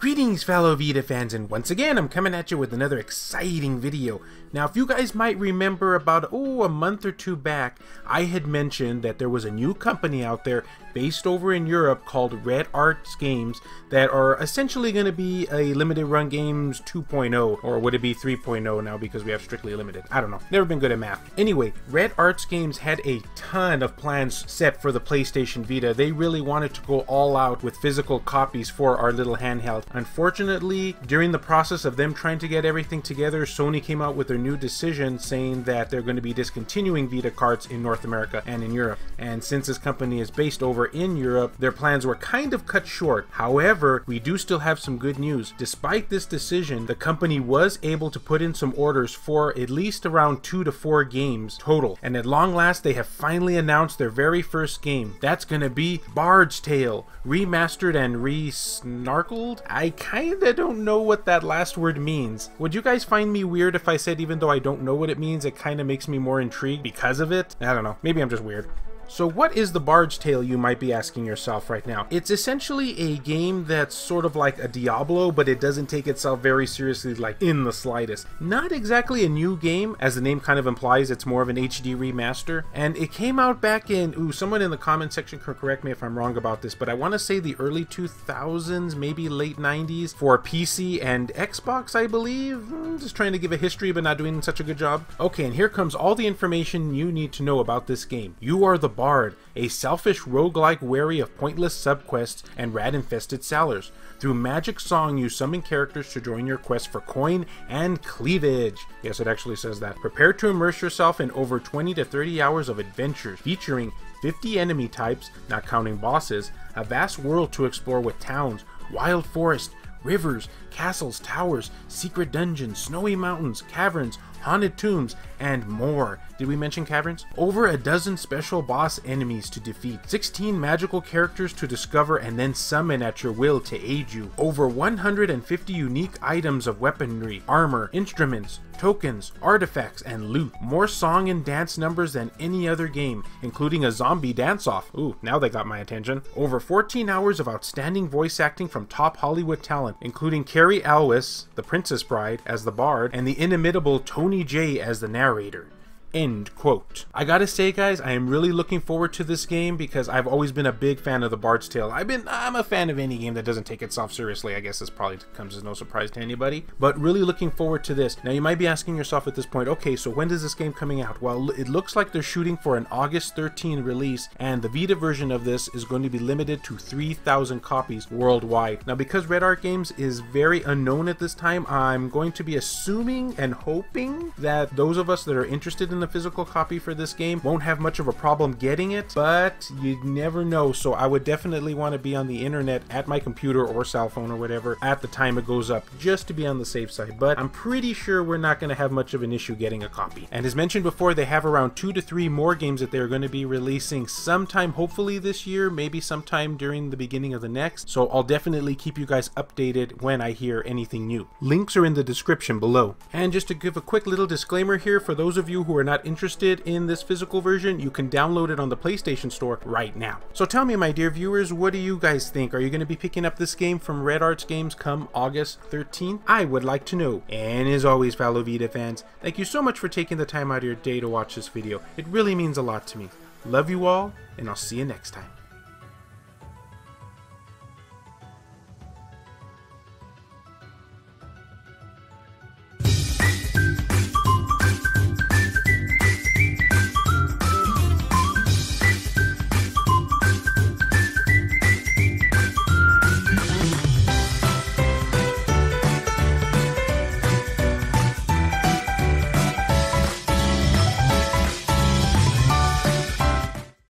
Greetings fellow Vita fans, and once again I'm coming at you with another exciting video. Now if you guys might remember about a month or two back, I had mentioned that there was a new company out there based over in Europe called Red Arts Games that are essentially going to be a limited run games 2.0, or would it be 3.0 now because we have strictly limited? I don't know, never been good at math. Anyway, Red Arts Games had a ton of plans set for the PlayStation Vita. They really wanted to go all out with physical copies for our little handheld. Unfortunately, during the process of them trying to get everything together, Sony came out with their new decision saying that they're going to be discontinuing Vita carts in North America and in Europe. And since this company is based over in Europe, their plans were kind of cut short. However, we do still have some good news. Despite this decision, the company was able to put in some orders for at least around 2 to 4 games total. And at long last, they have finally announced their very first game. That's going to be Bard's Tale, remastered and re-snarkled? I kinda don't know what that last word means. Would you guys find me weird if I said even though I don't know what it means, it kinda makes me more intrigued because of it? I don't know, maybe I'm just weird. So what is the Bard's Tale, you might be asking yourself right now? It's essentially a game that's sort of like a Diablo, but it doesn't take itself very seriously, like in the slightest. Not exactly a new game, as the name kind of implies. It's more of an HD remaster, and it came out back in, someone in the comment section can correct me if I'm wrong about this, but I want to say the early 2000s, maybe late 90s, for PC and Xbox, I believe. Just trying to give a history, but not doing such a good job. Okay, and here comes all the information you need to know about this game. You are the Bard, a selfish roguelike wary of pointless subquests and rat-infested cellars. Through magic song, you summon characters to join your quest for coin and cleavage. Yes, it actually says that. Prepare to immerse yourself in over 20 to 30 hours of adventures, featuring 50 enemy types, not counting bosses, a vast world to explore with towns, wild forest, rivers, castles, towers, secret dungeons, snowy mountains, caverns, haunted tombs, and more. Did we mention caverns? Over a dozen special boss enemies to defeat, 16 magical characters to discover and then summon at your will to aid you, over 150 unique items of weaponry, armor, instruments, tokens, artifacts, and loot. More song and dance numbers than any other game, including a zombie dance-off. Ooh, now they got my attention. Over 14 hours of outstanding voice acting from top Hollywood talent, including Carrie Elwes, the Princess Bride, as the Bard, and the inimitable Tony Jay as the narrator. End quote. I gotta say guys, I am really looking forward to this game because I've always been a big fan of the Bard's Tale. I'm a fan of any game that doesn't take itself seriously. I guess this probably comes as no surprise to anybody, but really looking forward to this. Now you might be asking yourself at this point, okay, so when is this game coming out? Well, it looks like they're shooting for an August 13 release, and the Vita version of this is going to be limited to 3,000 copies worldwide. Now because Red Art Games is very unknown at this time, I'm going to be assuming and hoping that those of us that are interested in a physical copy for this game won't have much of a problem getting it, but you never know. So I would definitely want to be on the internet at my computer or cell phone or whatever at the time it goes up, just to be on the safe side. But I'm pretty sure we're not going to have much of an issue getting a copy. And as mentioned before, they have around 2 to 3 more games that they're going to be releasing sometime, hopefully this year, maybe sometime during the beginning of the next. So I'll definitely keep you guys updated when I hear anything new. Links are in the description below. And just to give a quick little disclaimer here, for those of you who are not interested in this physical version, you can download it on the PlayStation Store right now. So tell me, my dear viewers, what do you guys think? Are you going to be picking up this game from Red Arts Games come August 13th? I would like to know. And as always, fellow Vita fans, thank you so much for taking the time out of your day to watch this video. It really means a lot to me. Love you all, and I'll see you next time.